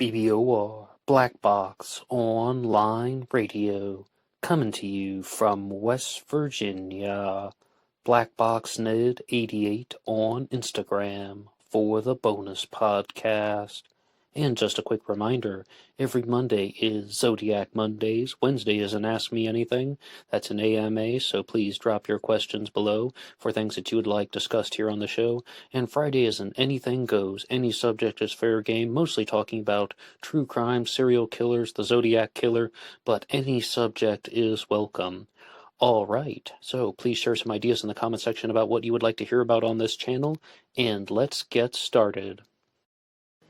BBOR, Black Box Online Radio, coming to you from West Virginia. BlackBoxNed88 on Instagram for the bonus podcast. And just a quick reminder, every Monday is Zodiac Mondays. Wednesday is an Ask Me Anything. That's an AMA, so please drop your questions below for things that you would like discussed here on the show. And Friday is an Anything Goes. Any subject is fair game, mostly talking about true crime, serial killers, the Zodiac Killer, but any subject is welcome. All right, so please share some ideas in the comment section about what you would like to hear about on this channel, and let's get started.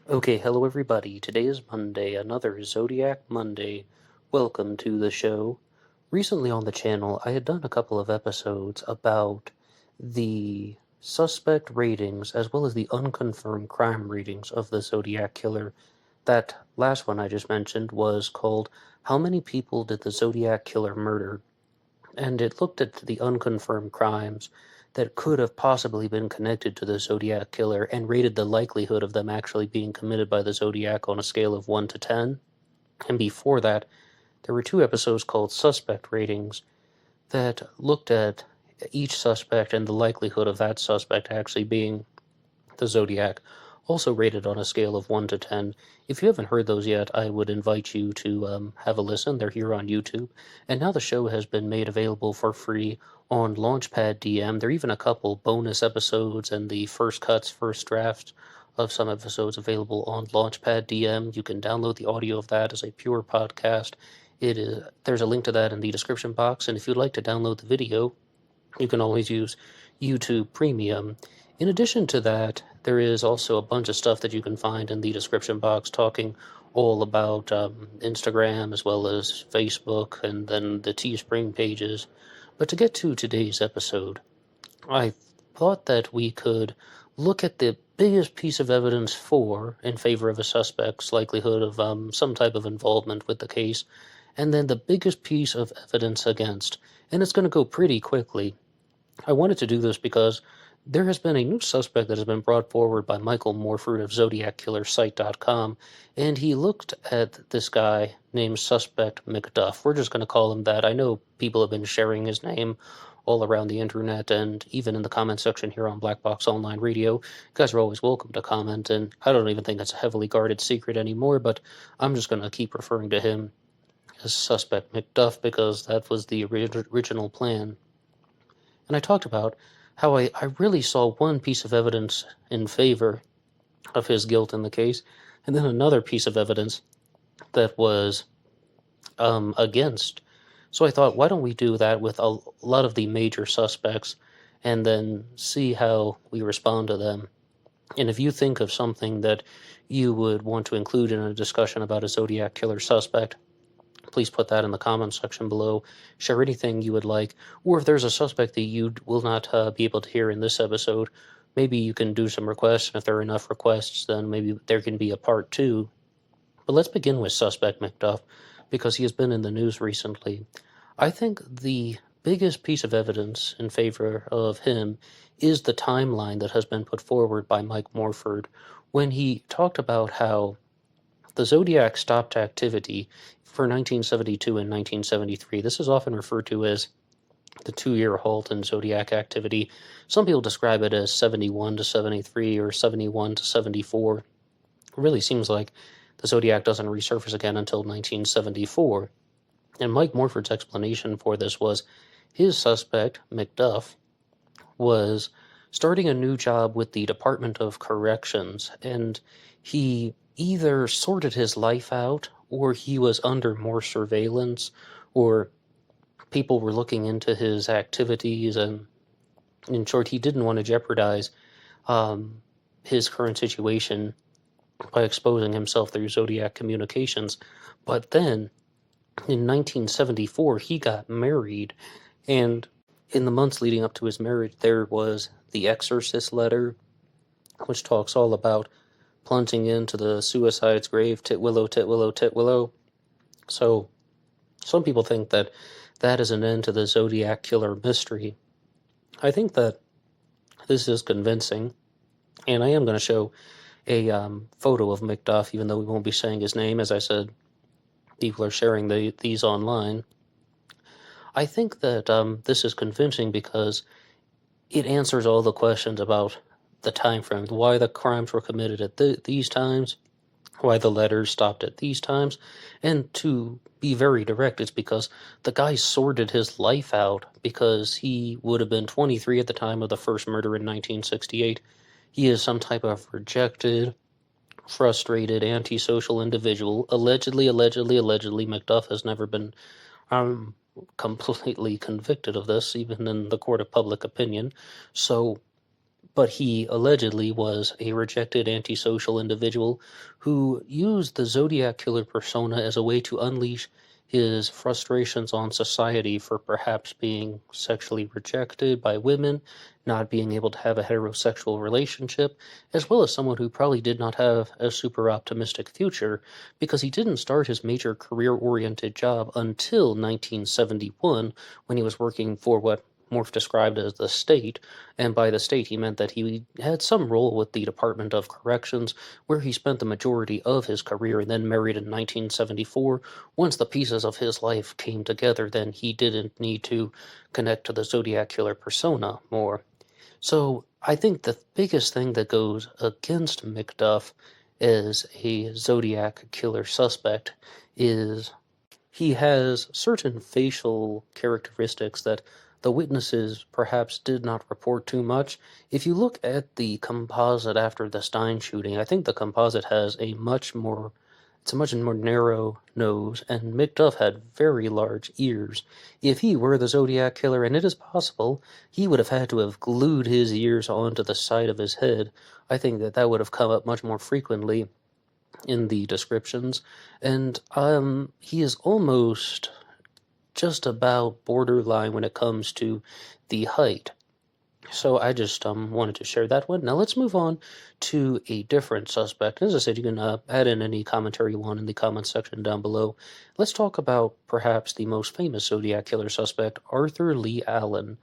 Okay, hello everybody. Today is Monday, another Zodiac Monday. Welcome to the show. Recently on the channel, I had done a couple of episodes about the suspect ratings as well as the unconfirmed crime ratings of the Zodiac Killer. That last one I just mentioned was called How Many People Did the Zodiac Killer Murder? And it looked at the unconfirmed crimes that could have possibly been connected to the Zodiac Killer and rated the likelihood of them actually being committed by the Zodiac on a scale of 1 to 10. And before that, there were two episodes called Suspect Ratings that looked at each suspect and the likelihood of that suspect actually being the Zodiac, also rated on a scale of 1 to 10. If you haven't heard those yet, I would invite you to have a listen. They're here on YouTube. And now the show has been made available for free on LaunchPad DM. There are even a couple bonus episodes and the first cuts, first drafts of some episodes available on LaunchPad DM. You can download the audio of that as a pure podcast. There's a link to that in the description box. And if you'd like to download the video, you can always use YouTube Premium. In addition to that, there is also a bunch of stuff that you can find in the description box talking all about Instagram as well as Facebook and then the Teespring pages. But to get to today's episode, I thought that we could look at the biggest piece of evidence in favor of a suspect's likelihood of some type of involvement with the case, and then the biggest piece of evidence against. And it's going to go pretty quickly. I wanted to do this because there has been a new suspect that has been brought forward by Michael Morford of ZodiacKillerSite.com, and he looked at this guy named Suspect McDuff. We're just going to call him that. I know people have been sharing his name all around the internet and even in the comment section here on Black Box Online Radio. You guys are always welcome to comment, and I don't even think it's a heavily guarded secret anymore, but I'm just going to keep referring to him as Suspect McDuff because that was the original plan. And I talked about how I really saw one piece of evidence in favor of his guilt in the case, and then another piece of evidence that was against. So I thought, why don't we do that with a lot of the major suspects and then see how we respond to them. And if you think of something that you would want to include in a discussion about a Zodiac Killer suspect, please put that in the comments section below. Share anything you would like. Or if there's a suspect that you will not be able to hear in this episode, maybe you can do some requests. And if there are enough requests, then maybe there can be a part 2. But let's begin with Suspect McDuff, because he has been in the news recently. I think the biggest piece of evidence in favor of him is the timeline that has been put forward by Mike Morford when he talked about how the Zodiac stopped activity for 1972 and 1973. This is often referred to as the 2-year halt in Zodiac activity. Some people describe it as 71 to 73 or 71 to 74. It really seems like the Zodiac doesn't resurface again until 1974. And Mike Morford's explanation for this was his suspect, McDuff, was starting a new job with the Department of Corrections, and he either sorted his life out, or he was under more surveillance, or people were looking into his activities, and in short, he didn't want to jeopardize his current situation by exposing himself through Zodiac communications. But then, in 1974, he got married, and in the months leading up to his marriage, there was the Exorcist letter, which talks all about plunging into the suicide's grave, tit willow, tit willow, tit willow. So some people think that that is an end to the Zodiac Killer mystery. I think that this is convincing, and I am going to show photo of McDuff, even though we won't be saying his name. As I said, people are sharing these online. I think that this is convincing because it answers all the questions about the time frame, why the crimes were committed at these times, why the letters stopped at these times, and to be very direct, it's because the guy sorted his life out because he would have been 23 at the time of the first murder in 1968. He is some type of rejected, frustrated, antisocial individual. Allegedly, McDuff has never been completely convicted of this, even in the court of public opinion. But he allegedly was a rejected antisocial individual who used the Zodiac killer persona as a way to unleash his frustrations on society for perhaps being sexually rejected by women, not being able to have a heterosexual relationship, as well as someone who probably did not have a super optimistic future, because he didn't start his major career-oriented job until 1971, when he was working for what Morph described as the state, and by the state he meant that he had some role with the Department of Corrections, where he spent the majority of his career, and then married in 1974. Once the pieces of his life came together, then he didn't need to connect to the Zodiac killer persona more. So I think the biggest thing that goes against McDuff as a Zodiac killer suspect is he has certain facial characteristics that the witnesses perhaps did not report too much. If you look at the composite after the Stein shooting, I think the composite has a much more narrow nose, and McDuff had very large ears. If he were the Zodiac killer, and it is possible, he would have had to have glued his ears onto the side of his head. I think that would have come up much more frequently in the descriptions, and he is almost just about borderline when it comes to the height. So I just wanted to share that one. Now let's move on to a different suspect. As I said, you can add in any commentary you want in the comments section down below. Let's talk about perhaps the most famous Zodiac killer suspect, Arthur Lee Allen.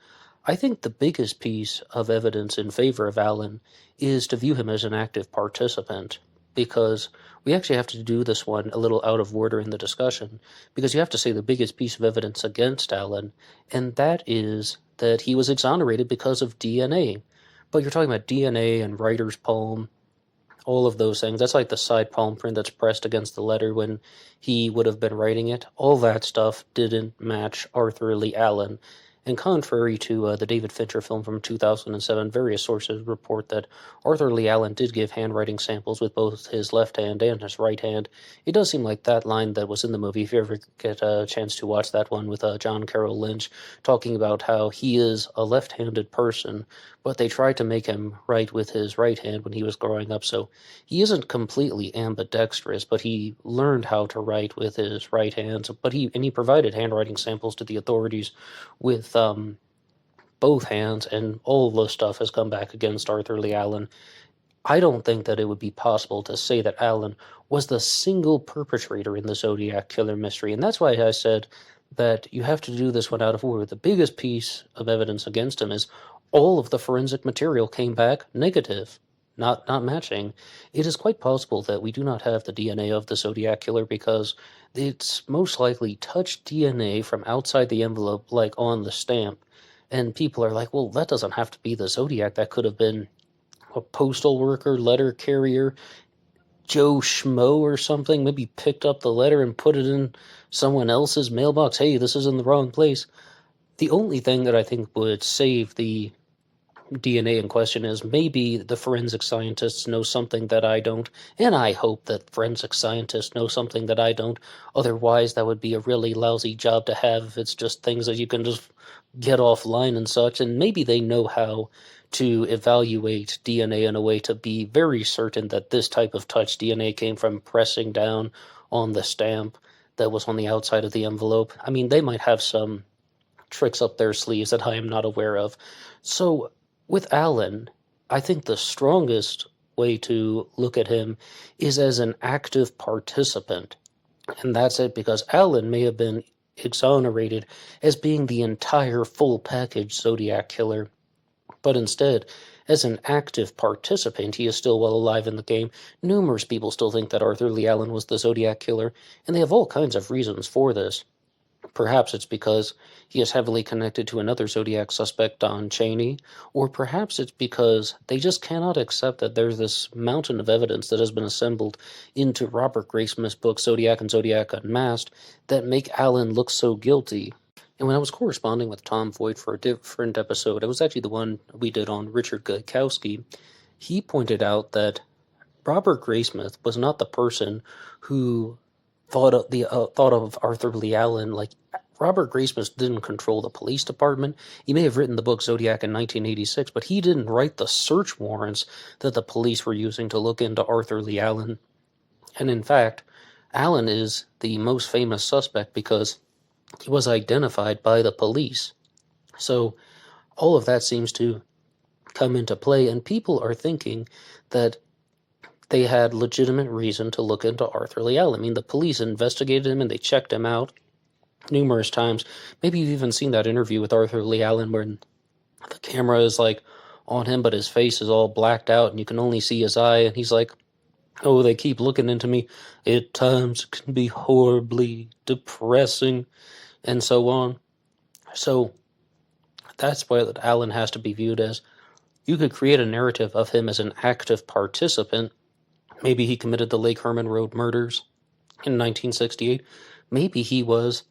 I think the biggest piece of evidence in favor of Allen is to view him as an active participant, because we actually have to do this one a little out of order in the discussion, because you have to say the biggest piece of evidence against Allen, and that is that he was exonerated because of DNA. But you're talking about DNA and writer's palm, all of those things. That's like the side palm print that's pressed against the letter when he would have been writing it. All that stuff didn't match Arthur Lee Allen. And contrary to the David Fincher film from 2007, various sources report that Arthur Lee Allen did give handwriting samples with both his left hand and his right hand. It does seem like that line that was in the movie, if you ever get a chance to watch that one with John Carroll Lynch, talking about how he is a left-handed person, but they tried to make him write with his right hand when he was growing up, so he isn't completely ambidextrous, but he learned how to write with his right hand. But he provided handwriting samples to the authorities with both hands, and all the stuff has come back against Arthur Lee Allen. I don't think that it would be possible to say that Allen was the single perpetrator in the Zodiac killer mystery, and that's why I said that you have to do this one out of order. The biggest piece of evidence against him is all of the forensic material came back negative, not matching. It is quite possible that we do not have the DNA of the Zodiac killer because it's most likely touched DNA from outside the envelope, like on the stamp. And people are like, well, that doesn't have to be the Zodiac. That could have been a postal worker, letter carrier, Joe Schmo or something. Maybe picked up the letter and put it in someone else's mailbox. Hey, this is in the wrong place. The only thing that I think would save the DNA in question is maybe the forensic scientists know something that I don't, and I hope that forensic scientists know something that I don't. Otherwise, that would be a really lousy job to have if it's just things that you can just get offline and such, and maybe they know how to evaluate DNA in a way to be very certain that this type of touch DNA came from pressing down on the stamp that was on the outside of the envelope. I mean, they might have some tricks up their sleeves that I am not aware of. So with Allen, I think the strongest way to look at him is as an active participant. And that's it, because Allen may have been exonerated as being the entire full package Zodiac killer, but instead, as an active participant, he is still well alive in the game. Numerous people still think that Arthur Lee Allen was the Zodiac killer, and they have all kinds of reasons for this. Perhaps it's because he is heavily connected to another Zodiac suspect, Don Cheney, or perhaps it's because they just cannot accept that there's this mountain of evidence that has been assembled into Robert Graysmith's book Zodiac and Zodiac Unmasked that make Allen look so guilty. And when I was corresponding with Tom Voigt for a different episode, it was actually the one we did on Richard Gaikowski, he pointed out that Robert Graysmith was not the person who thought of Arthur Lee Allen. Like, Robert Graysmith didn't control the police department. He may have written the book Zodiac in 1986, but he didn't write the search warrants that the police were using to look into Arthur Lee Allen. And in fact, Allen is the most famous suspect because he was identified by the police. So all of that seems to come into play, and people are thinking that they had legitimate reason to look into Arthur Lee Allen. I mean, the police investigated him and they checked him out numerous times. Maybe you've even seen that interview with Arthur Lee Allen where the camera is like on him, but his face is all blacked out and you can only see his eye. And he's like, "Oh, they keep looking into me. At times it can be horribly depressing," and so on. So that's why Allen has to be viewed as. You could create a narrative of him as an active participant. Maybe he committed the Lake Herman Road murders in 1968. Maybe he was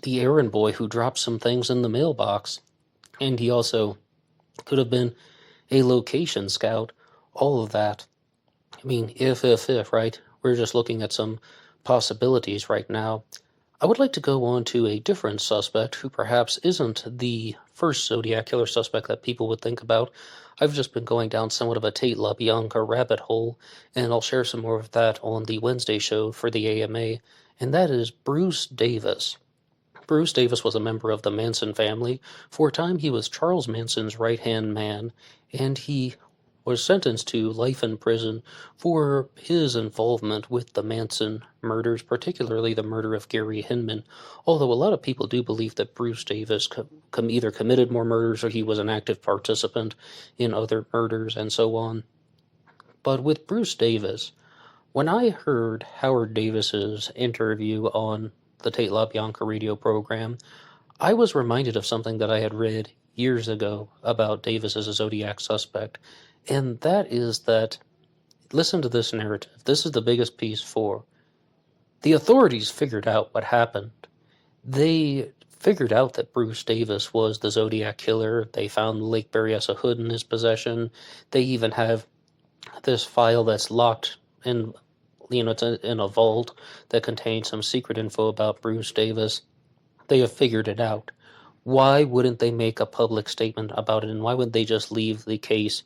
the errand boy who dropped some things in the mailbox. And he also could have been a location scout. All of that. I mean, if, right? We're just looking at some possibilities right now. I would like to go on to a different suspect who perhaps isn't the first Zodiac killer suspect that people would think about. I've just been going down somewhat of a Tate LaBianca rabbit hole, and I'll share some more of that on the Wednesday show for the AMA, and that is Bruce Davis. Bruce Davis was a member of the Manson family. For a time, he was Charles Manson's right-hand man, and he was sentenced to life in prison for his involvement with the Manson murders, particularly the murder of Gary Hinman, although a lot of people do believe that Bruce Davis either committed more murders or he was an active participant in other murders and so on. But with Bruce Davis, when I heard Howard Davis's interview on the Tate LaBianca radio program, I was reminded of something that I had read years ago about Davis as a Zodiac suspect, and that is that, listen to this narrative. This is the biggest piece for. The authorities figured out what happened. They figured out that Bruce Davis was the Zodiac killer. They found the Lake Berryessa hood in his possession. They even have this file that's locked in, it's in a vault that contains some secret info about Bruce Davis. They have figured it out. Why wouldn't they make a public statement about it, and why wouldn't they just leave the case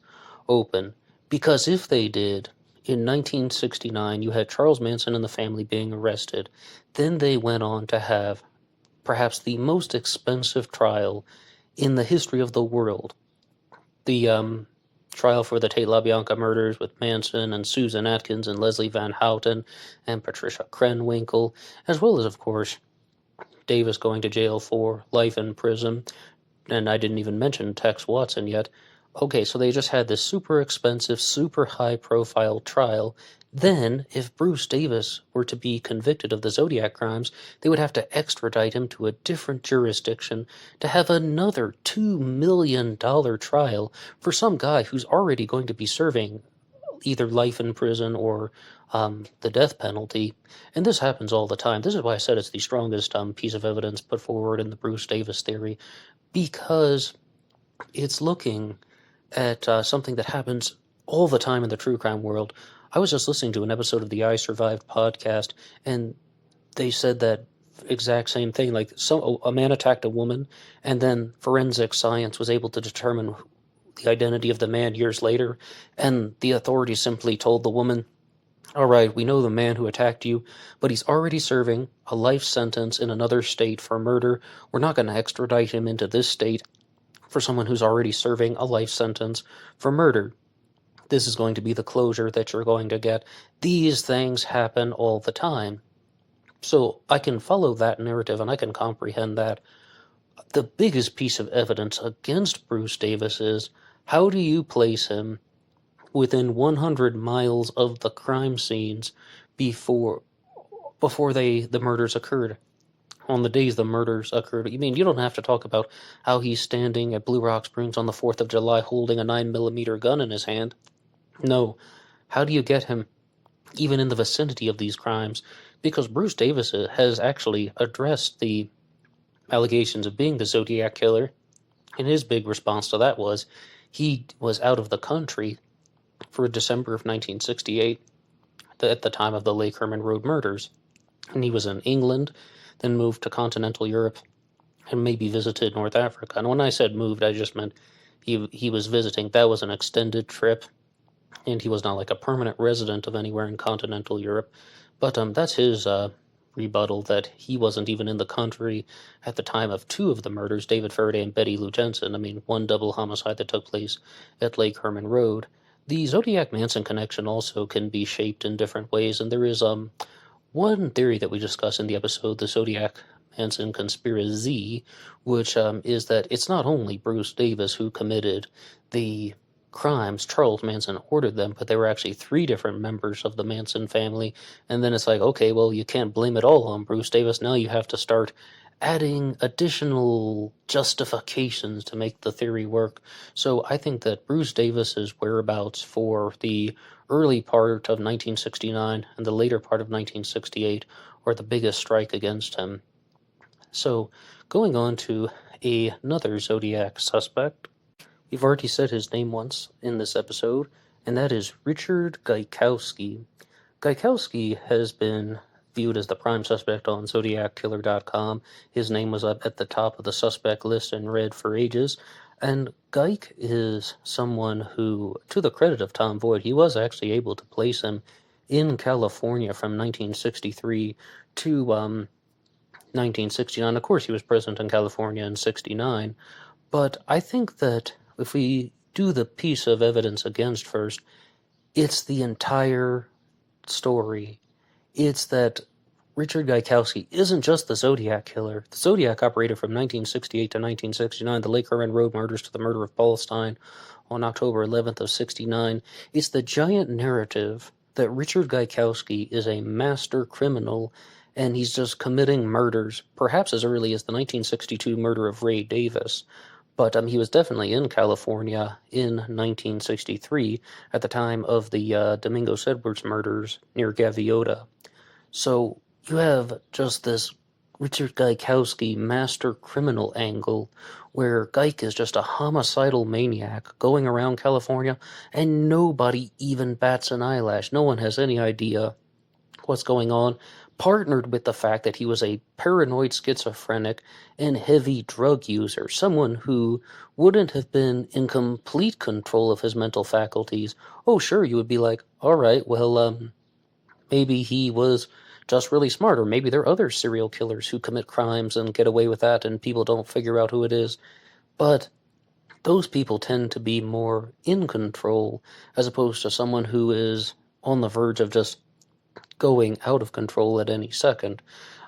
open? Because if they did, in 1969, you had Charles Manson and the family being arrested. Then they went on to have perhaps the most expensive trial in the history of the world. The trial for the Tate LaBianca murders with Manson and Susan Atkins and Leslie Van Houten and Patricia Krenwinkel, as well as, of course, Davis going to jail for life in prison. And I didn't even mention Tex Watson yet. Okay, so they just had this super expensive, super high-profile trial. Then, if Bruce Davis were to be convicted of the Zodiac crimes, they would have to extradite him to a different jurisdiction to have another $2 million trial for some guy who's already going to be serving either life in prison or the death penalty. And this happens all the time. This is why I said it's the strongest piece of evidence put forward in the Bruce Davis theory, because it's looking at something that happens all the time in the true crime world. I was just listening to an episode of the I Survived podcast, and they said that exact same thing. Like, a man attacked a woman, and then forensic science was able to determine the identity of the man years later, and the authorities simply told the woman, "All right, we know the man who attacked you, but he's already serving a life sentence in another state for murder. We're not going to extradite him into this state for someone who's already serving a life sentence for murder. This is going to be the closure that you're going to get." These things happen all the time. So I can follow that narrative and I can comprehend that. The biggest piece of evidence against Bruce Davis is How do you place him within 100 miles of the crime scenes before the murders occurred? On the days the murders occurred, you mean you don't have to talk about how he's standing at Blue Rock Springs on the 4th of July holding a 9mm gun in his hand. No. How do you get him even in the vicinity of these crimes? Because Bruce Davis has actually addressed the allegations of being the Zodiac killer, and his big response to that was he was out of the country for December of 1968 at the time of the Lake Herman Road murders. And he was in England, then moved to continental Europe, and maybe visited North Africa. And when I said moved, I just meant he was visiting. That was an extended trip, and he was not like a permanent resident of anywhere in continental Europe. But that's his rebuttal, that he wasn't even in the country at the time of two of the murders, David Faraday and Betty Lou Jensen. I mean, one double homicide that took place at Lake Herman Road. The Zodiac Manson connection also can be shaped in different ways, and there is one theory that we discuss in the episode, the Zodiac Manson conspiracy, which is that it's not only Bruce Davis who committed the crimes. Charles Manson ordered them, but there were actually 3 different members of the Manson family. And then it's like, okay, well, you can't blame it all on Bruce Davis. Now you have to start adding additional justifications to make the theory work. So I think that Bruce Davis's whereabouts for the early part of 1969 and the later part of 1968 are the biggest strike against him. So going on to another Zodiac suspect. We've already said his name once in this episode, and that is Richard Gaikowski. Gaikowski has been viewed as the prime suspect on ZodiacKiller.com. His name was up at the top of the suspect list in red for ages, and Gaik is someone who, to the credit of Tom Voigt, he was actually able to place him in California from 1963 to 1969. Of course, he was present in California in 69, but I think that if we do the piece of evidence against first, it's the entire story. It's that Richard Gaikowski isn't just the Zodiac killer. The Zodiac operated from 1968 to 1969, the Lake Herman Road murders to the murder of Paul Stein on October 11th of 69. It's the giant narrative that Richard Gaikowski is a master criminal, and he's just committing murders, perhaps as early as the 1962 murder of Ray Davis. But he was definitely in California in 1963 at the time of the Domingos Edwards murders near Gaviota. So you have just this Richard Gaikowski master criminal angle where Gaik is just a homicidal maniac going around California and nobody even bats an eyelash. No one has any idea what's going on, partnered with the fact that he was a paranoid schizophrenic and heavy drug user, someone who wouldn't have been in complete control of his mental faculties. Oh, sure, you would be like, all right, well, maybe he was just really smart, or maybe there are other serial killers who commit crimes and get away with that and people don't figure out who it is. But those people tend to be more in control as opposed to someone who is on the verge of just going out of control at any second.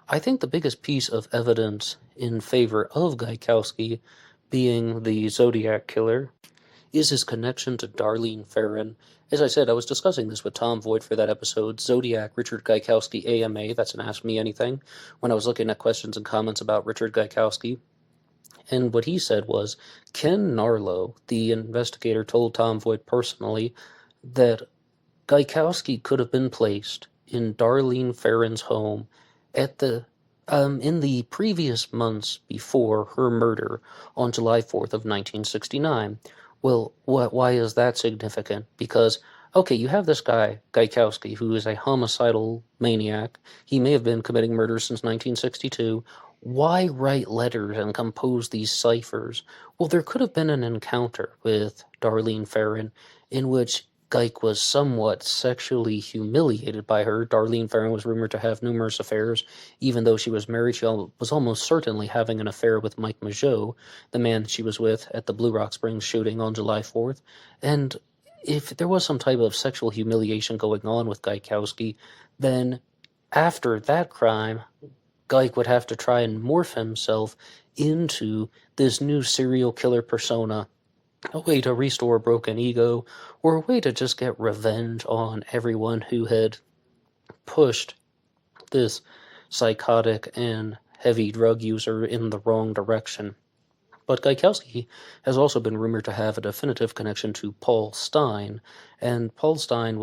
I think the biggest piece of evidence in favor of Gaikowski being the Zodiac killer is his connection to Darlene Ferrin. As I said, I was discussing this with Tom Voigt for that episode, Zodiac Richard Gaikowski AMA, that's an Ask Me Anything, when I was looking at questions and comments about Richard Gaikowski. And what he said was, Ken Narlow, the investigator, told Tom Voigt personally that Gaikowski could have been placed in Darlene Ferrin's home at the in the previous months before her murder on July 4th of 1969. Well, why is that significant? Because, okay, you have this guy, Gaikowski, who is a homicidal maniac. He may have been committing murder since 1962. Why write letters and compose these ciphers? Well, there could have been an encounter with Darlene Ferrin in which Gaik was somewhat sexually humiliated by her. Darlene Ferrin was rumored to have numerous affairs. Even though she was married, she was almost certainly having an affair with Mike Mageau, the man she was with at the Blue Rock Springs shooting on July 4th. And if there was some type of sexual humiliation going on with Gaikowski, then after that crime, Gaik would have to try and morph himself into this new serial killer persona a way to restore a broken ego, or a way to just get revenge on everyone who had pushed this psychotic and heavy drug user in the wrong direction. But Gaikowski has also been rumored to have a definitive connection to Paul Stine, and Paul Stine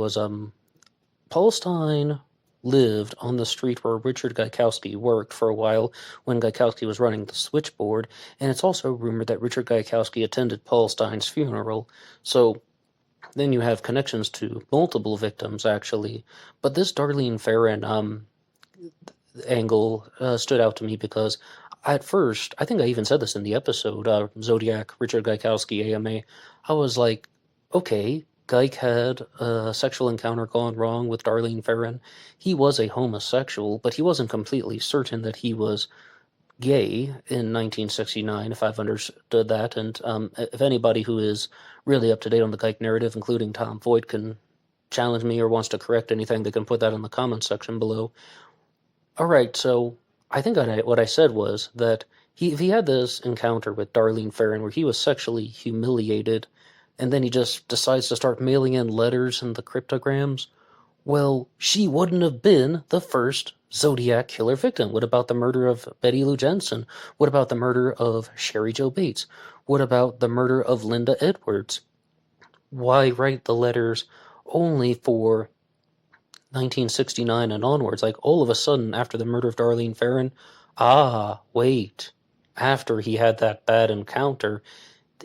lived on the street where Richard Gaikowski worked for a while when Gaikowski was running the switchboard, and it's also rumored that Richard Gaikowski attended Paul Stine's funeral. So then you have connections to multiple victims, actually. But this Darlene Ferrin angle stood out to me because at first, I think I even said this in the episode, Zodiac, Richard Gaikowski, AMA, I was like, okay, Gaik had a sexual encounter gone wrong with Darlene Ferrin. He was a homosexual, but he wasn't completely certain that he was gay in 1969, if I've understood that. And if anybody who is really up to date on the Gaik narrative, including Tom Voigt, can challenge me or wants to correct anything, they can put that in the comments section below. All right, so I think what I said was that if he had this encounter with Darlene Ferrin where he was sexually humiliated, and then he just decides to start mailing in letters and the cryptograms, well, she wouldn't have been the first Zodiac killer victim. What about the murder of Betty Lou Jensen? What about the murder of Sherry Jo Bates? What about the murder of Linda Edwards? Why write the letters only for 1969 and onwards? Like, all of a sudden, after the murder of Darlene Ferrin, wait, after he had that bad encounter,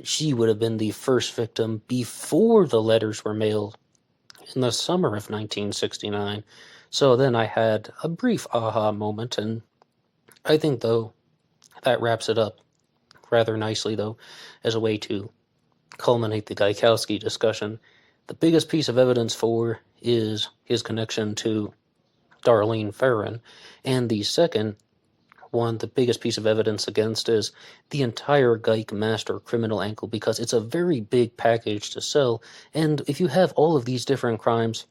she would have been the first victim before the letters were mailed in the summer of 1969. So then I had a brief aha moment, and I think, though, that wraps it up rather nicely, though, as a way to culminate the Gaikowski discussion. The biggest piece of evidence for is his connection to Darlene Ferrin, and the second one, the biggest piece of evidence against, is the entire Gaik master criminal angle, because it's a very big package to sell, and if you have all of these different crimes,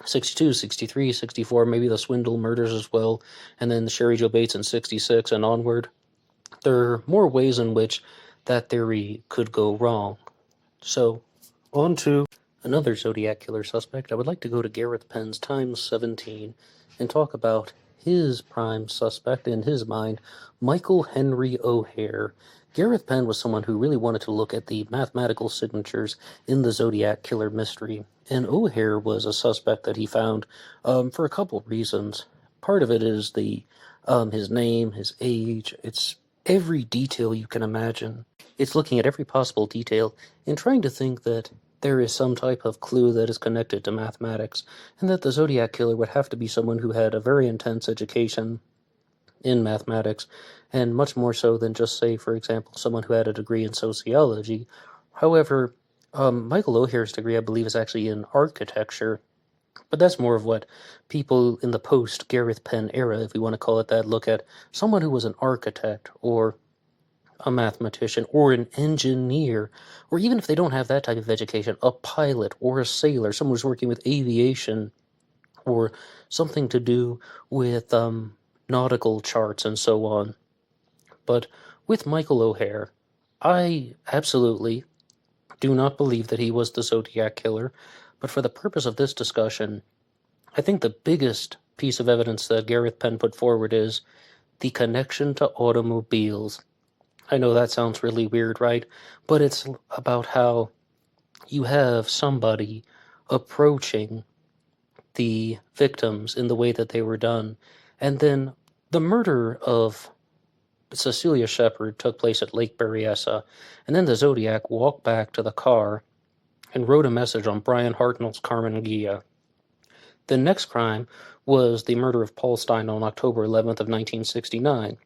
62, 63, 64, maybe the Swindle murders as well, and then the Sherry Jo Bates in 66 and onward, there are more ways in which that theory could go wrong. So, on to another Zodiac killer suspect. I would like to go to Gareth Penn's Times 17 and talk about his prime suspect, in his mind, Michael Henry O'Hare. Gareth Penn was someone who really wanted to look at the mathematical signatures in the Zodiac killer mystery, and O'Hare was a suspect that he found for a couple reasons. Part of it is his name, his age, it's every detail you can imagine. It's looking at every possible detail and trying to think that there is some type of clue that is connected to mathematics, and that the Zodiac killer would have to be someone who had a very intense education in mathematics, and much more so than just, say, for example, someone who had a degree in sociology. However, Michael O'Hare's degree, I believe, is actually in architecture, but that's more of what people in the post-Gareth Penn era, if we want to call it that, look at someone who was an architect, or a mathematician, or an engineer, or even if they don't have that type of education, a pilot or a sailor, someone who's working with aviation, or something to do with nautical charts and so on. But with Michael O'Hare, I absolutely do not believe that he was the Zodiac killer, but for the purpose of this discussion, I think the biggest piece of evidence that Gareth Penn put forward is the connection to automobiles. I know that sounds really weird, right? But it's about how you have somebody approaching the victims in the way that they were done. And then the murder of Cecilia Shepard took place at Lake Berryessa, and then the Zodiac walked back to the car and wrote a message on Brian Hartnell's Carmen Gia. The next crime was the murder of Paul Stine on October 11th of 1969.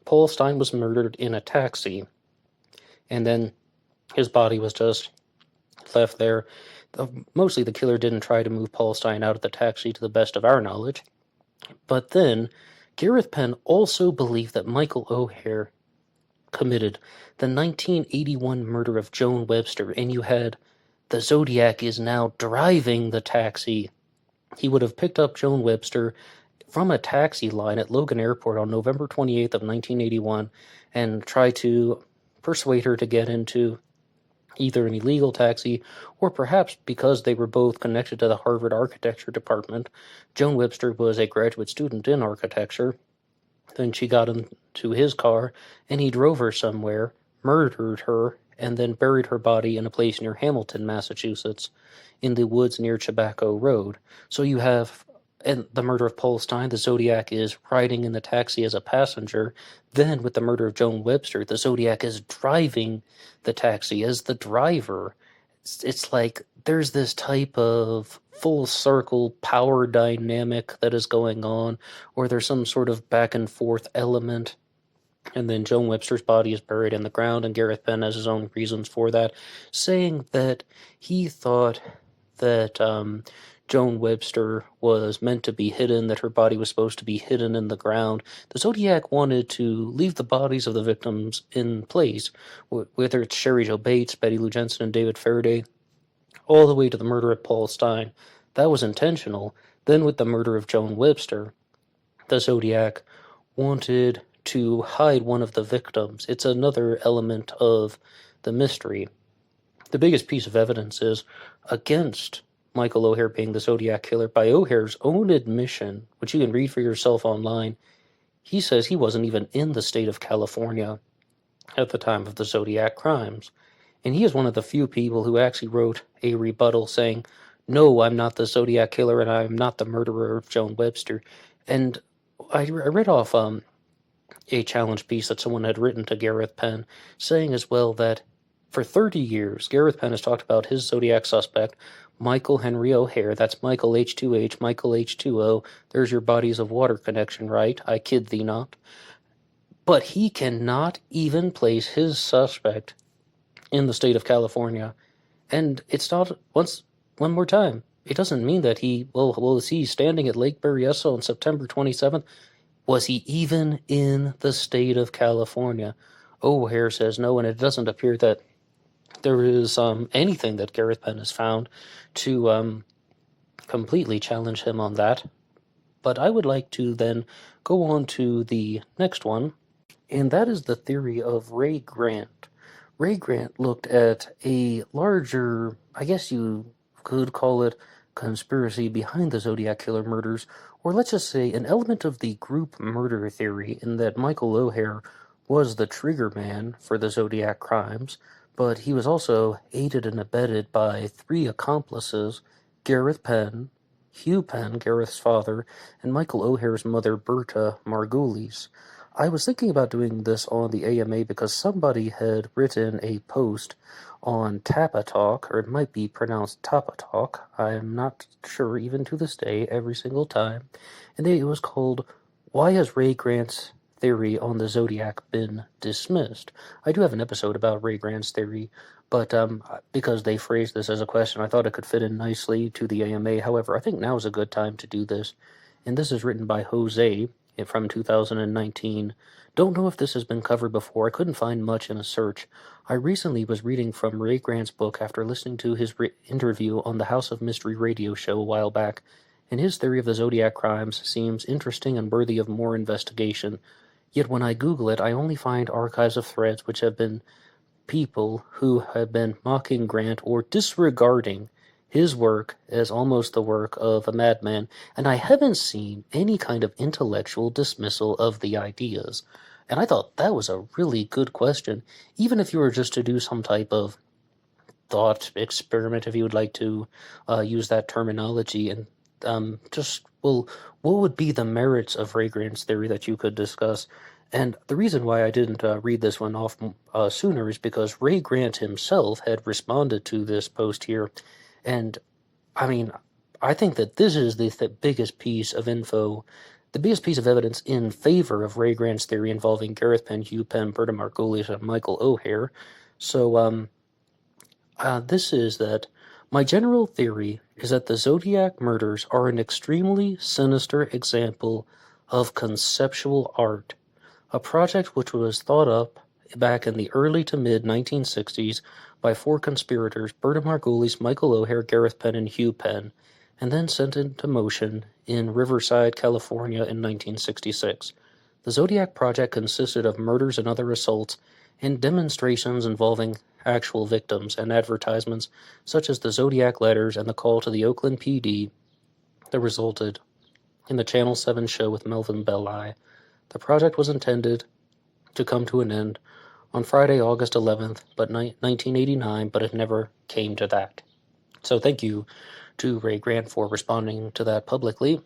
Paul Stine was murdered in a taxi, and then his body was just left there. Mostly the killer didn't try to move Paul Stine out of the taxi, to the best of our knowledge. But then, Gareth Penn also believed that Michael O'Hare committed the 1981 murder of Joan Webster, and you had the Zodiac is now driving the taxi. He would have picked up Joan Webster from a taxi line at Logan Airport on November 28th of 1981 and try to persuade her to get into either an illegal taxi or perhaps because they were both connected to the Harvard Architecture Department. Joan Webster was a graduate student in architecture. Then she got into his car, and he drove her somewhere, murdered her, and then buried her body in a place near Hamilton, Massachusetts, in the woods near Tobacco Road. So you have the murder of Paul Stine, the Zodiac is riding in the taxi as a passenger. Then with the murder of Joan Webster, the Zodiac is driving the taxi as the driver. It's like there's this type of full circle power dynamic that is going on, or there's some sort of back and forth element. And then Joan Webster's body is buried in the ground, and Gareth Penn has his own reasons for that, saying that he thought that Joan Webster was meant to be hidden, that her body was supposed to be hidden in the ground. The Zodiac wanted to leave the bodies of the victims in place, whether it's Sherry Jo Bates, Betty Lou Jensen, and David Faraday, all the way to the murder of Paul Stine. That was intentional. Then with the murder of Joan Webster, the Zodiac wanted to hide one of the victims. It's another element of the mystery. The biggest piece of evidence is against Michael O'Hare being the Zodiac killer. By O'Hare's own admission, which you can read for yourself online, he says he wasn't even in the state of California at the time of the Zodiac crimes. And he is one of the few people who actually wrote a rebuttal saying, no, I'm not the Zodiac killer and I'm not the murderer of Joan Webster. And I read off a challenge piece that someone had written to Gareth Penn, saying as well that for 30 years, Gareth Penn has talked about his Zodiac suspect, Michael Henry O'Hare. That's Michael H2H, Michael H2O. There's your bodies of water connection, right? I kid thee not. But he cannot even place his suspect in the state of California. And it's not, one more time, it doesn't mean that is he standing at Lake Berryessa on September 27th? Was he even in the state of California? O'Hare says no, and it doesn't appear that there is anything that Gareth Penn has found to completely challenge him on that. But I would like to then go on to the next one, and that is the theory of Ray Grant. Ray Grant looked at a larger, I guess you could call it, conspiracy behind the Zodiac Killer murders, or let's just say an element of the group murder theory, in that Michael O'Hare was the trigger man for the Zodiac crimes, but he was also aided and abetted by 3 accomplices: Gareth Penn, Hugh Penn, Gareth's father, and Michael O'Hare's mother, Berta Margulies. I was thinking about doing this on the AMA because somebody had written a post on Tapatalk, or it might be pronounced Tapatalk. I'm not sure even to this day, every single time. And it was called, Why Has Ray Grant's Theory on the Zodiac Been Dismissed? I do have an episode about Ray Grant's theory, but because they phrased this as a question, I thought it could fit in nicely to the AMA. However, I think now is a good time to do this. And this is written by Jose from 2019. Don't know if this has been covered before. I couldn't find much in a search. I recently was reading from Ray Grant's book after listening to his interview on the House of Mystery radio show a while back, and his theory of the Zodiac crimes seems interesting and worthy of more investigation. Yet when I Google it, I only find archives of threads which have been people who have been mocking Grant or disregarding his work as almost the work of a madman, and I haven't seen any kind of intellectual dismissal of the ideas. And I thought that was a really good question, even if you were just to do some type of thought experiment, if you would like to use that terminology, and what would be the merits of Ray Grant's theory that you could discuss? And the reason why I didn't read this one off sooner is because Ray Grant himself had responded to this post here. And, I mean, I think that this is the biggest piece of info, the biggest piece of evidence in favor of Ray Grant's theory involving Gareth Penn, Hugh Penn, Berta Margulies, and Michael O'Hare. So, this is that my general theory is that the Zodiac murders are an extremely sinister example of conceptual art, a project which was thought up back in the early to mid-1960s by 4 conspirators, Berta Margulies, Michael O'Hare, Gareth Penn, and Hugh Penn, and then sent into motion in Riverside, California in 1966. The Zodiac Project consisted of murders and other assaults and demonstrations involving actual victims and advertisements such as the Zodiac letters and the call to the Oakland PD that resulted in the Channel 7 show with Melvin Belli. The project was intended to come to an end on Friday, August 11th, 1989, but it never came to that. So thank you to Ray Grant for responding to that publicly.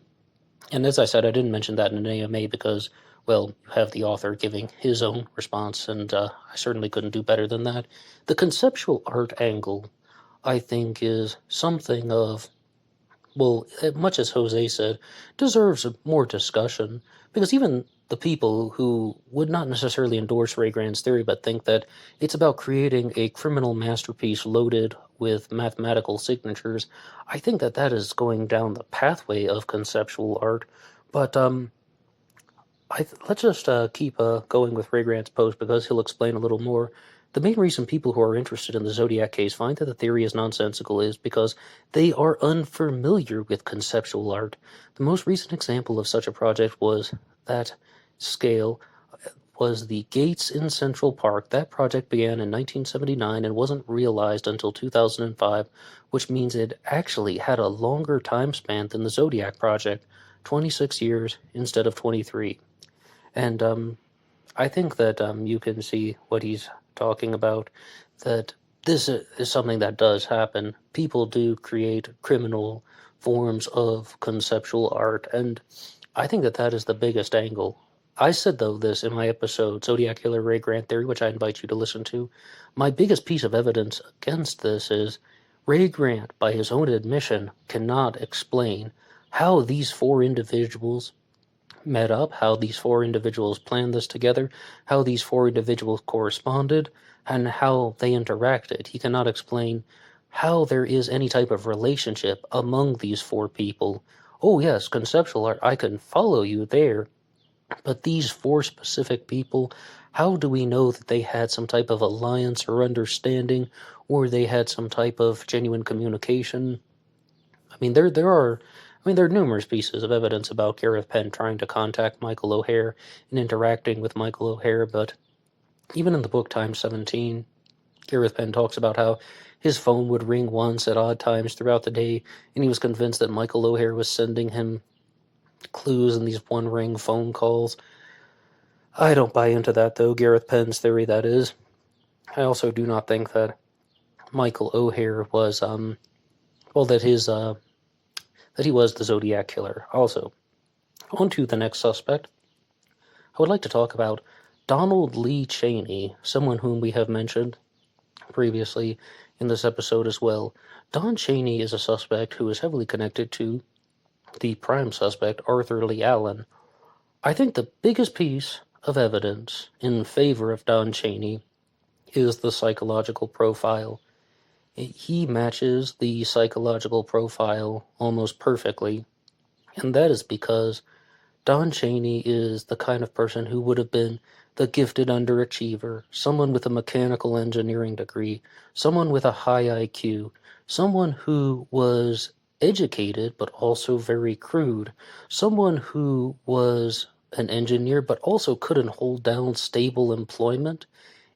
And as I said, I didn't mention that in an AMA because, well, you have the author giving his own response, and I certainly couldn't do better than that. The conceptual art angle, I think, is something of, well, much as Jose said, deserves more discussion, because even the people who would not necessarily endorse Ray Grant's theory but think that it's about creating a criminal masterpiece loaded with mathematical signatures, I think that that is going down the pathway of conceptual art. But let's just keep going with Ray Grant's post, because he'll explain a little more. The main reason people who are interested in the Zodiac case find that the theory is nonsensical is because they are unfamiliar with conceptual art. The most recent example of such a project was that scale was the Gates in Central Park. That project began in 1979 and wasn't realized until 2005, which means it actually had a longer time span than the Zodiac project, 26 years instead of 23. And I think that you can see what he's talking about, that this is something that does happen. People do create criminal forms of conceptual art, and I think that that is the biggest angle. I said, though, this in my episode, Zodiac Killer Ray Grant Theory, which I invite you to listen to. My biggest piece of evidence against this is Ray Grant, by his own admission, cannot explain how these four individuals met up, how these four individuals planned this together, how these four individuals corresponded, and how they interacted. He cannot explain how there is any type of relationship among these four people. Oh yes, conceptual art, I can follow you there, but these four specific people, how do we know that they had some type of alliance or understanding, or they had some type of genuine communication? I mean, there are numerous pieces of evidence about Gareth Penn trying to contact Michael O'Hare and interacting with Michael O'Hare, but even in the book Time 17, Gareth Penn talks about how his phone would ring once at odd times throughout the day, and he was convinced that Michael O'Hare was sending him clues in these one-ring phone calls. I don't buy into that, though, Gareth Penn's theory, that is. I also do not think that Michael O'Hare was, that he was the Zodiac Killer. Also, on to the next suspect. I would like to talk about Donald Lee Cheney, someone whom we have mentioned previously in this episode as well. Don Cheney is a suspect who is heavily connected to the prime suspect, Arthur Lee Allen. I think the biggest piece of evidence in favor of Don Cheney is the psychological profile. He matches the psychological profile almost perfectly, and that is because Don Cheney is the kind of person who would have been the gifted underachiever, someone with a mechanical engineering degree, someone with a high IQ, someone who was educated but also very crude, someone who was an engineer but also couldn't hold down stable employment,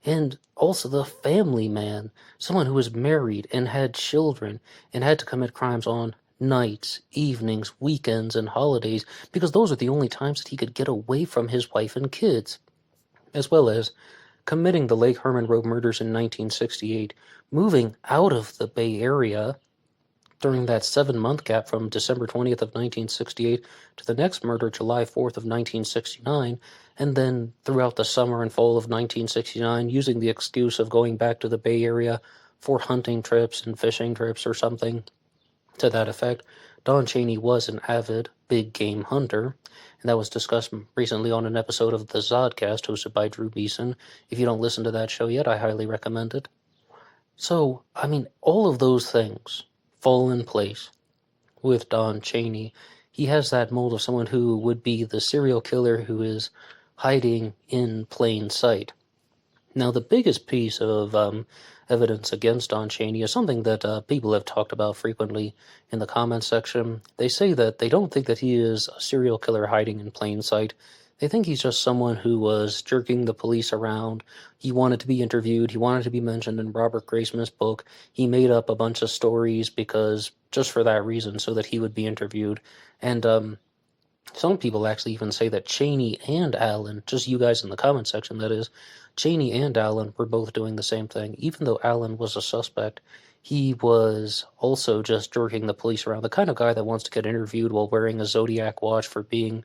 and also the family man, someone who was married and had children and had to commit crimes on nights, evenings, weekends, and holidays, because those are the only times that he could get away from his wife and kids, as well as committing the Lake Herman Road murders in 1968, moving out of the Bay Area during that 7-month gap from December 20th of 1968 to the next murder, July 4th of 1969, and then throughout the summer and fall of 1969, using the excuse of going back to the Bay Area for hunting trips and fishing trips or something to that effect. Don Cheney was an avid big game hunter, and that was discussed recently on an episode of the Zodcast hosted by Drew Beeson. If you don't listen to that show yet, I highly recommend it. So, I mean, all of those things fall in place with Don Cheney. He has that mold of someone who would be the serial killer who is hiding in plain sight. Now, the biggest piece of evidence against Don Cheney is something that people have talked about frequently in the comments section. They say that they don't think that he is a serial killer hiding in plain sight. They think he's just someone who was jerking the police around. He wanted to be interviewed. He wanted to be mentioned in Robert Graysmith's book. He made up a bunch of stories because just for that reason, so that he would be interviewed. And some people actually even say that Cheney and Allen, just you guys in the comment section, that is, Cheney and Allen were both doing the same thing. Even though Allen was a suspect, he was also just jerking the police around. The kind of guy that wants to get interviewed while wearing a Zodiac watch for being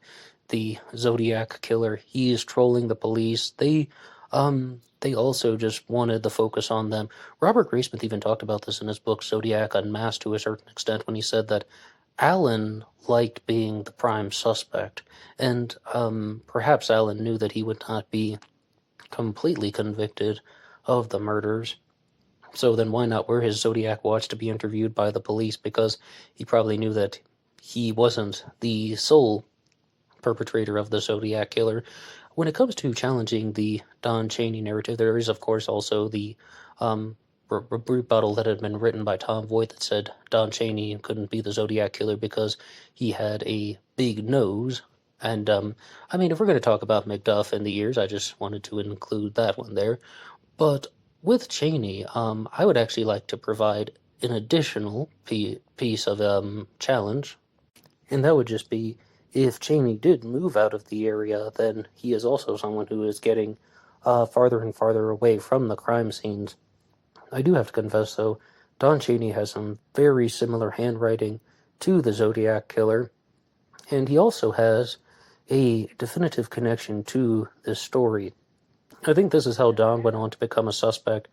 the Zodiac killer. He is trolling the police. They also just wanted the focus on them. Robert Graysmith even talked about this in his book Zodiac Unmasked to a certain extent when he said that Allen liked being the prime suspect, and perhaps Allen knew that he would not be completely convicted of the murders. So then why not wear his Zodiac watch to be interviewed by the police? Because he probably knew that he wasn't the sole perpetrator of the Zodiac killer. When it comes to challenging the Don Cheney narrative, there is, of course, also the rebuttal that had been written by Tom Voigt that said Don Cheney couldn't be the Zodiac killer because he had a big nose. And, I mean, if we're going to talk about McDuff and the ears, I just wanted to include that one there. But with Cheney, I would actually like to provide an additional piece of challenge, and that would just be if Cheney did move out of the area, then he is also someone who is getting farther and farther away from the crime scenes. I do have to confess, though, Don Cheney has some very similar handwriting to the Zodiac killer, and he also has a definitive connection to this story. I think this is how Don went on to become a suspect.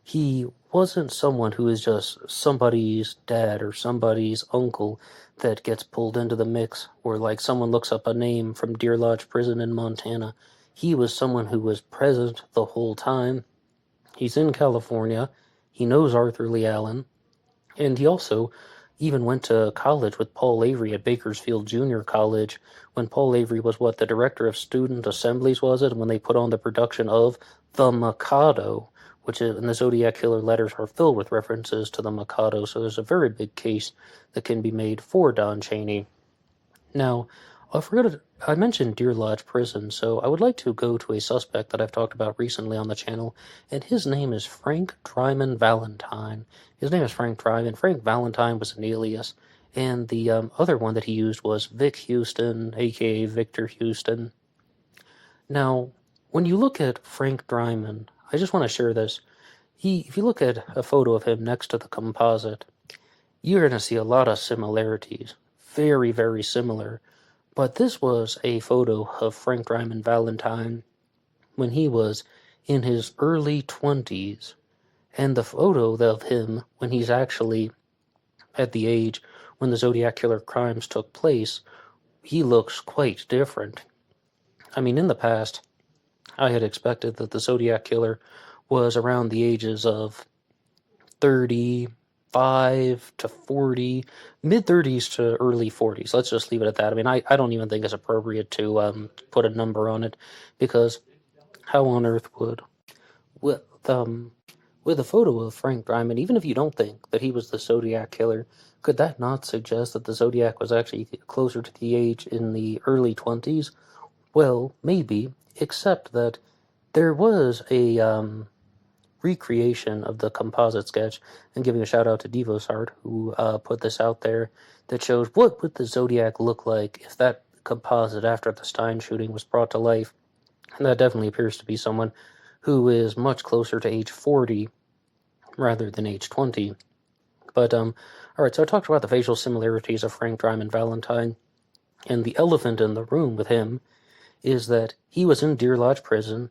He wasn't someone who is just somebody's dad or somebody's uncle that gets pulled into the mix, or like someone looks up a name from Deer Lodge Prison in Montana. He was someone who was present the whole time. He's in California. He knows Arthur Lee Allen. And he also even went to college with Paul Avery at Bakersfield Junior College when Paul Avery was the director of student assemblies, was it? When they put on the production of The Mikado, which is, and the Zodiac Killer letters are filled with references to the Mikado, so there's a very big case that can be made for Don Cheney. Now, I mentioned Deer Lodge Prison, so I would like to go to a suspect that I've talked about recently on the channel, and his name is Frank Dryman Valentine. His name is Frank Dryman. Frank Valentine was an alias, and the other one that he used was Vic Houston, aka Victor Houston. Now, when you look at Frank Dryman, I just want to share this. If you look at a photo of him next to the composite, you're going to see a lot of similarities. Very, very similar. But this was a photo of Frank Dryman Valentine when he was in his early 20s. And the photo of him when he's actually at the age when the Zodiac Killer crimes took place, he looks quite different. I mean, in the past, I had expected that the Zodiac Killer was around the ages of 35 to 40, mid-30s to early 40s. Let's just leave it at that. I mean, I don't even think it's appropriate to put a number on it, because how on earth would... With a photo of Frank Dryman, even if you don't think that he was the Zodiac Killer, could that not suggest that the Zodiac was actually closer to the age in the early 20s? Well, maybe, except that there was a recreation of the composite sketch, and giving a shout out to DevosArt, who put this out there, that shows what would the Zodiac look like if that composite after the Stein shooting was brought to life. And that definitely appears to be someone who is much closer to age 40 rather than age 20. But, alright, so I talked about the facial similarities of Frank Dryman Valentine, and the elephant in the room with him is that he was in Deer Lodge Prison,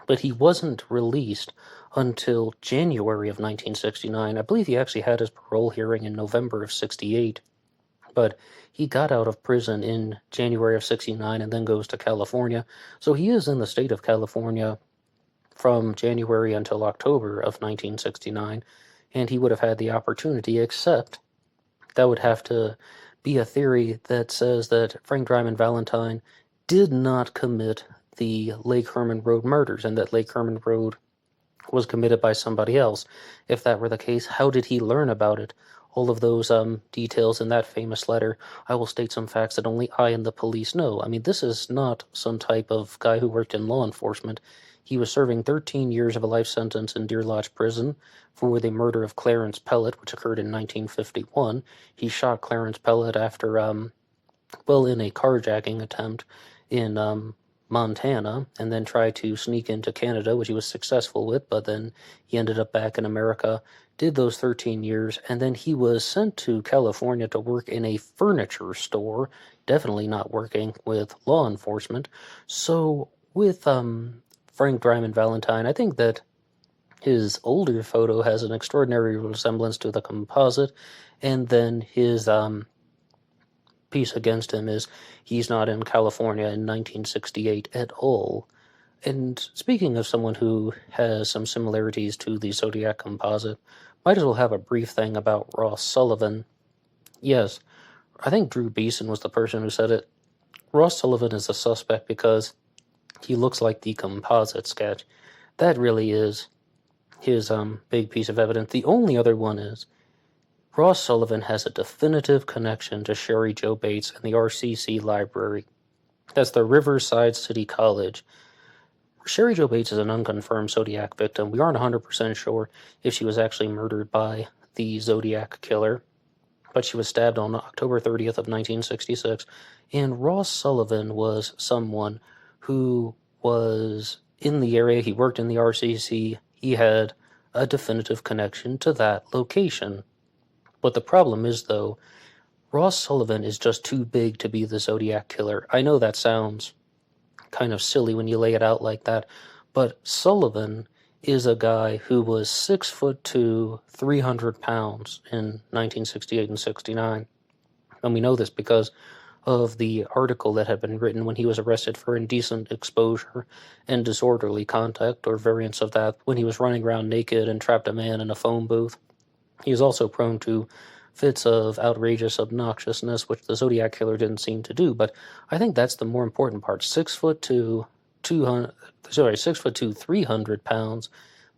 but he wasn't released until January of 1969. I believe he actually had his parole hearing in November of 68, but he got out of prison in January of 69 and then goes to California. So he is in the state of California from January until October of 1969, and he would have had the opportunity, except that would have to be a theory that says that Frank Dryman Valentine did not commit the Lake Herman Road murders, and that Lake Herman Road was committed by somebody else. If that were the case, how did he learn about it? all of those details in that famous letter. I will state some facts that only I and the police know. I mean, this is not some type of guy who worked in law enforcement. He was serving 13 years of a life sentence in Deer Lodge Prison for the murder of Clarence Pellet, which occurred in 1951. He shot Clarence Pellet after, in a carjacking attempt in Montana, and then tried to sneak into Canada, which he was successful with, but then he ended up back in America, did those 13 years, and then he was sent to California to work in a furniture store, definitely not working with law enforcement. So with Frank Dryman Valentine, I think that his older photo has an extraordinary resemblance to the composite, and then his piece against him is he's not in California in 1968 at all. And speaking of someone who has some similarities to the Zodiac composite, might as well have a brief thing about Ross Sullivan. Yes, I think Drew Beeson was the person who said it. Ross Sullivan is a suspect because he looks like the composite sketch. That really is his big piece of evidence. The only other one is Ross Sullivan has a definitive connection to Sherry Jo Bates and the RCC library. That's the Riverside City College. Sherry Jo Bates is an unconfirmed Zodiac victim. We aren't 100% sure if she was actually murdered by the Zodiac killer, but she was stabbed on October 30th of 1966, and Ross Sullivan was someone who was in the area. He worked in the RCC. He had a definitive connection to that location. But the problem is, though, Ross Sullivan is just too big to be the Zodiac killer. I know that sounds kind of silly when you lay it out like that, but Sullivan is a guy who was 6'2", 300 pounds in 1968 and 69. And we know this because of the article that had been written when he was arrested for indecent exposure and disorderly conduct, or variants of that, when he was running around naked and trapped a man in a phone booth. He is also prone to fits of outrageous obnoxiousness, which the Zodiac killer didn't seem to do. But I think that's the more important part. 6'2", 300 pounds.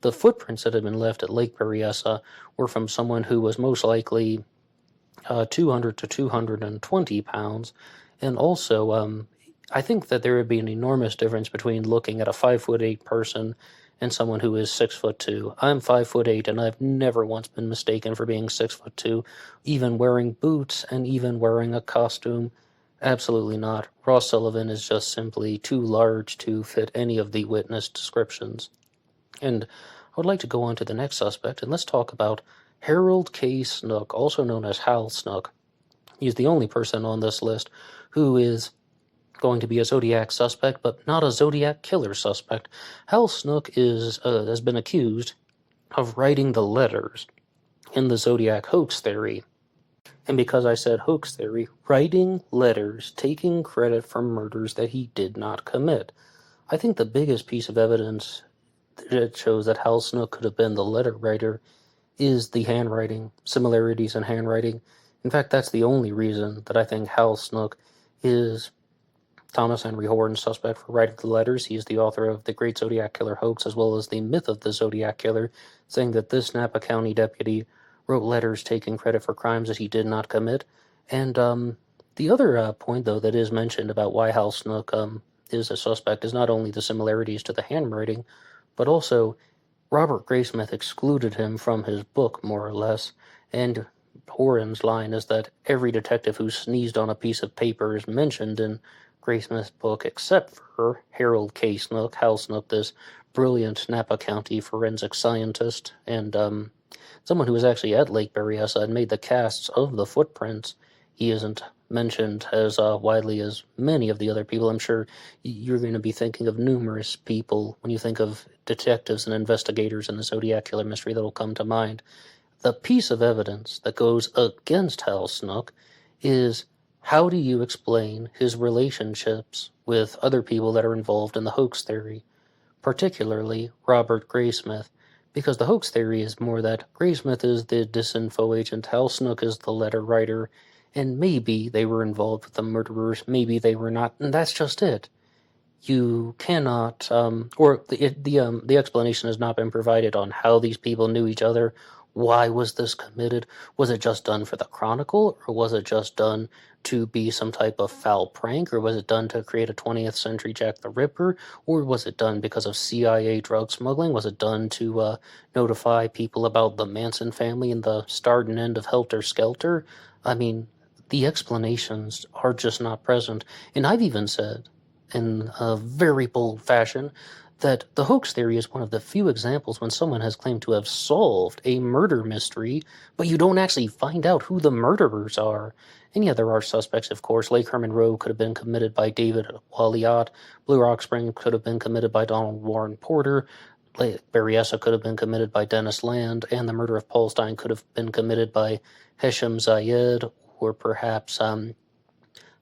The footprints that had been left at Lake Berryessa were from someone who was most likely 200 to 220 pounds. And also, I think that there would be an enormous difference between looking at a 5'8" person and someone who is 6'2". I'm 5'8", and I've never once been mistaken for being 6'2", even wearing boots and even wearing a costume. Absolutely not. Ross Sullivan is just simply too large to fit any of the witness descriptions. And I would like to go on to the next suspect, and let's talk about Harold K. Snook, also known as Hal Snook. He's the only person on this list who is going to be a Zodiac suspect, but not a Zodiac killer suspect. Hal Snook has been accused of writing the letters in the Zodiac hoax theory. And because I said hoax theory, writing letters taking credit for murders that he did not commit. I think the biggest piece of evidence that shows that Hal Snook could have been the letter writer is the handwriting, similarities in handwriting. In fact, that's the only reason that I think Hal Snook is Thomas Henry Horton's suspect for writing the letters. He is the author of The Great Zodiac Killer Hoax, as well as The Myth of the Zodiac Killer, saying that this Napa County deputy wrote letters taking credit for crimes that he did not commit. And the other point, though, that is mentioned about why Hal Snook is a suspect is not only the similarities to the handwriting, but also Robert Graysmith excluded him from his book, more or less. And Horan's line is that every detective who sneezed on a piece of paper is mentioned in Graysmith's book, except for Harold K. Snook, Hal Snook, this brilliant Napa County forensic scientist, and someone who was actually at Lake Berryessa and made the casts of the footprints. He isn't mentioned as widely as many of the other people. I'm sure you're going to be thinking of numerous people when you think of detectives and investigators in the Zodiac Killer mystery that will come to mind. The piece of evidence that goes against Hal Snook is, how do you explain his relationships with other people that are involved in the hoax theory, particularly Robert Graysmith? Because the hoax theory is more that Graysmith is the disinfo agent, Hal Snook is the letter writer, and maybe they were involved with the murderers, maybe they were not, and that's just it. You cannot, or the explanation has not been provided on how these people knew each other, Why was this committed? Was it just done for the Chronicle, or was it just done to be some type of foul prank, or was it done to create a 20th century Jack the Ripper, or was it done because of CIA drug smuggling? Was it done to notify people about the Manson family and the start and end of Helter Skelter? I mean, the explanations are just not present. And I've even said, in a very bold fashion, that the hoax theory is one of the few examples when someone has claimed to have solved a murder mystery, but you don't actually find out who the murderers are. And yeah, there are suspects, of course. Lake Herman Row could have been committed by David Walliott. Blue Rock Spring could have been committed by Donald Warren Porter. Lake Berryessa could have been committed by Dennis Land. And the murder of Paul Stein could have been committed by Hesham Zayed, or perhaps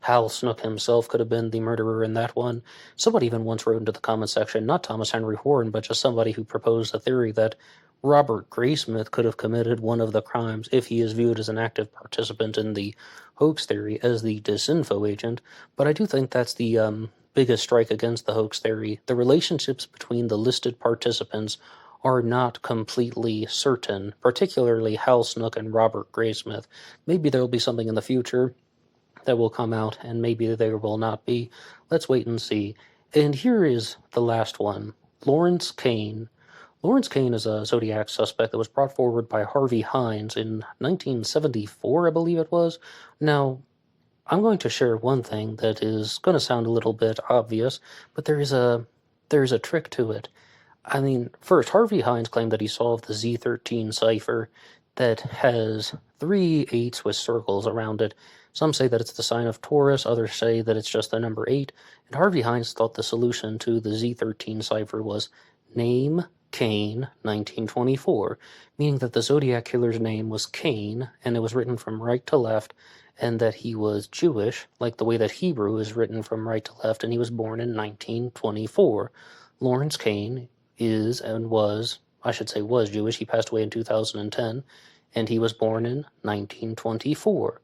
Hal Snook himself could have been the murderer in that one. Somebody even once wrote into the comment section, not Thomas Henry Horn, but just somebody who proposed a theory that Robert Graysmith could have committed one of the crimes if he is viewed as an active participant in the hoax theory as the disinfo agent. But I do think that's the biggest strike against the hoax theory. The relationships between the listed participants are not completely certain, particularly Hal Snook and Robert Graysmith. Maybe there will be something in the future that will come out, and maybe there will not be. Let's wait and see. And here is the last one. Lawrence Kane. Lawrence Kane is a Zodiac suspect that was brought forward by Harvey Hines in 1974, I believe it was. Now, I'm going to share one thing that is going to sound a little bit obvious, but there is a trick to it. I mean, first, Harvey Hines claimed that he solved the Z13 cipher that has 3 8s with circles around it. Some say that it's the sign of Taurus, others say that it's just the number 8, and Harvey Hines thought the solution to the Z13 cipher was name Kane 1924, meaning that the Zodiac killer's name was Kane, and it was written from right to left, and that he was Jewish, like the way that Hebrew is written from right to left, and he was born in 1924. Lawrence Kane is and was, I should say was Jewish. He passed away in 2010, and he was born in 1924.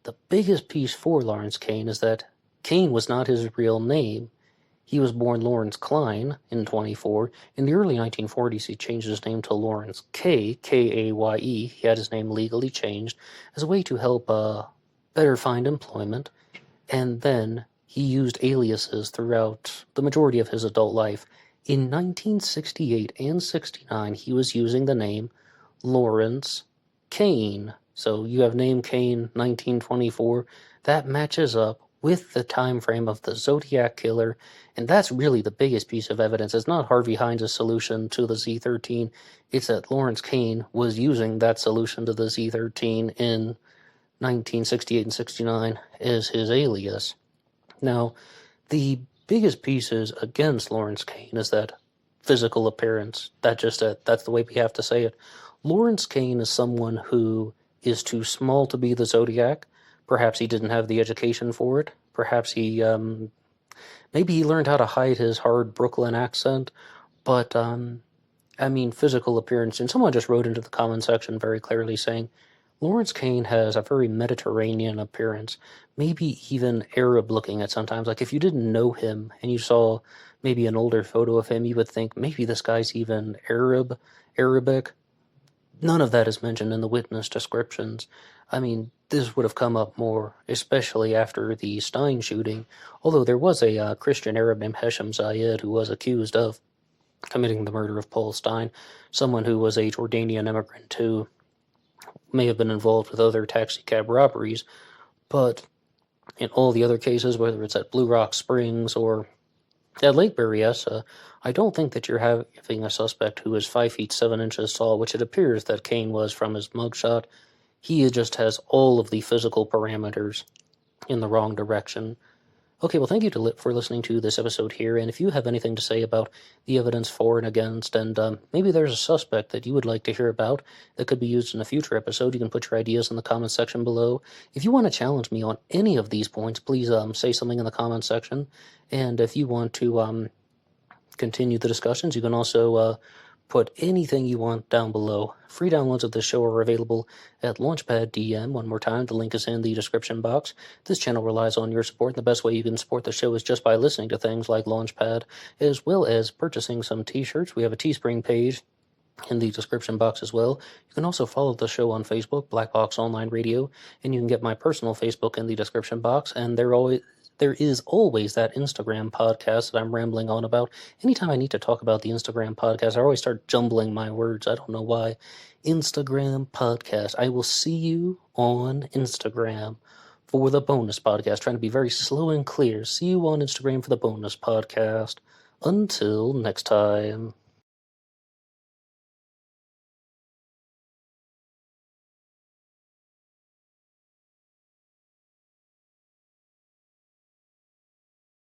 The biggest piece for Lawrence Kane is that Kane was not his real name. He was born Lawrence Klein in 24. In the early 1940s, he changed his name to Lawrence K-A-Y-E. He had his name legally changed as a way to help better find employment. And then he used aliases throughout the majority of his adult life. In 1968 and 69, he was using the name Lawrence Kane. So you have name Kane 1924. That matches up with the time frame of the Zodiac killer, and that's really the biggest piece of evidence. It's not Harvey Hines' solution to the Z13. It's that Lawrence Kane was using that solution to the Z13 in 1968 and 69 as his alias. Now, the biggest pieces against Lawrence Kane is that physical appearance. That's the way we have to say it. Lawrence Kane is someone who is too small to be the Zodiac. Perhaps he didn't have the education for it. Perhaps maybe he learned how to hide his hard Brooklyn accent. But, physical appearance. And someone just wrote into the comment section very clearly saying, Lawrence Kane has a very Mediterranean appearance, maybe even Arab-looking at sometimes. Like, if you didn't know him and you saw maybe an older photo of him, you would think maybe this guy's even Arabic. None of that is mentioned in the witness descriptions. I mean, this would have come up more, especially after the Stein shooting, although there was a Christian Arab named Hesham Zayed who was accused of committing the murder of Paul Stein, someone who was a Jordanian immigrant who may have been involved with other taxicab robberies, but in all the other cases, whether it's at Blue Rock Springs or at Lake Berryessa, I don't think that you're having a suspect who is 5 feet 7 inches tall, which it appears that Kane was from his mugshot. He just has all of the physical parameters in the wrong direction. Okay, well, thank you for listening to this episode here, and if you have anything to say about the evidence for and against, and maybe there's a suspect that you would like to hear about that could be used in a future episode, you can put your ideas in the comments section below. If you want to challenge me on any of these points, please say something in the comments section, and if you want to continue the discussions, you can also put anything you want down below. Free downloads of this show are available at LaunchPad DM. One more time, the link is in the description box. This channel relies on your support, and the best way you can support the show is just by listening to things like LaunchPad, as well as purchasing some t-shirts. We have a TeeSpring page in the description box as well. You can also follow the show on Facebook, Black Box Online Radio, and you can get my personal Facebook in the description box, and there is always that Instagram podcast that I'm rambling on about. Anytime I need to talk about the Instagram podcast, I always start jumbling my words. I don't know why. Instagram podcast. I will see you on Instagram for the bonus podcast. Trying to be very slow and clear. See you on Instagram for the bonus podcast. Until next time.